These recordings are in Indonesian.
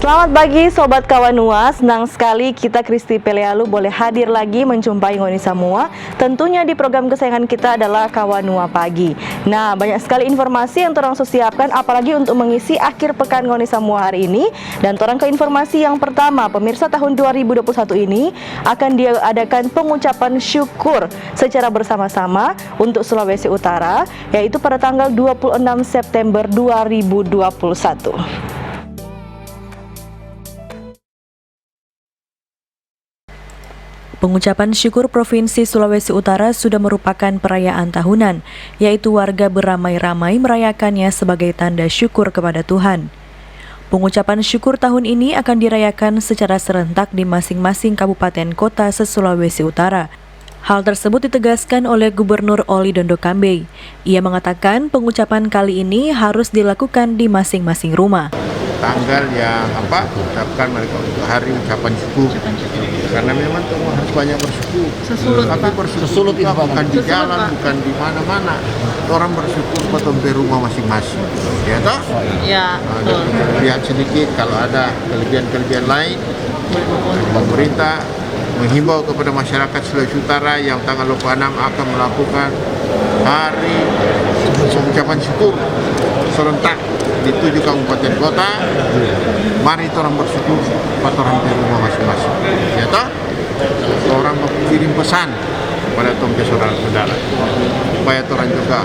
Selamat pagi Sobat Kawanua, senang sekali kita Kristi Pelealu boleh hadir lagi menjumpai ngoni semua. Tentunya di program kesayangan kita adalah Kawanua Pagi. Nah, banyak sekali informasi yang torang siapkan apalagi untuk mengisi akhir pekan ngoni semua hari ini. Dan torang ke informasi yang pertama, pemirsa tahun 2021 ini akan diadakan pengucapan syukur secara bersama-sama untuk Sulawesi Utara, yaitu pada tanggal 26 September 2021. Pengucapan syukur Provinsi Sulawesi Utara sudah merupakan perayaan tahunan, yaitu warga beramai-ramai merayakannya sebagai tanda syukur kepada Tuhan. Pengucapan syukur tahun ini akan dirayakan secara serentak di masing-masing kabupaten kota se-Sulawesi Utara. Hal tersebut ditegaskan oleh Gubernur Oli Dondo Kambe. Ia mengatakan pengucapan kali ini harus dilakukan di masing-masing rumah. Tanggal yang ucapkan mereka untuk hari ucapan syukur, karena memang harus banyak bersyukur. Tapi bersyukur itu bukan di jalan, bukan di mana-mana. Orang bersyukur potong di rumah masing-masing, ya toh? Ya. Lihat sedikit kalau ada kelebihan-kelebihan lain, pemerintah menghimbau kepada masyarakat Sulawesi Utara yang tanggal 26 akan melakukan hari pengucapan syukur serentak di 7 kabupaten kota. Mari orang bersyukur orang di rumah masing-masing, ya toh? Orang mengirim pesan kepada tongke saudara-saudara supaya orang juga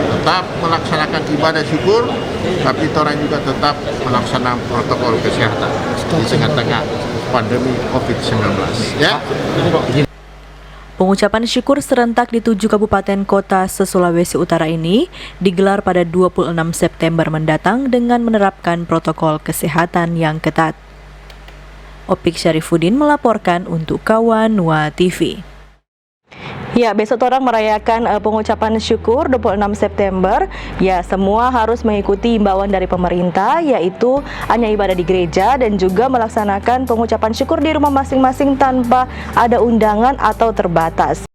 tetap melaksanakan ibadah syukur, tapi orang juga tetap melaksanakan protokol kesehatan di tengah-tengah pandemi COVID-19, ya. Pengucapan syukur serentak di 7 kabupaten kota se-Sulawesi Utara ini digelar pada 26 September mendatang dengan menerapkan protokol kesehatan yang ketat. Opik Syarifuddin melaporkan untuk Kawanua TV. Ya, besok orang merayakan pengucapan syukur 26 September. Ya, semua harus mengikuti imbauan dari pemerintah, yaitu hanya ibadah di gereja dan juga melaksanakan pengucapan syukur di rumah masing-masing tanpa ada undangan atau terbatas.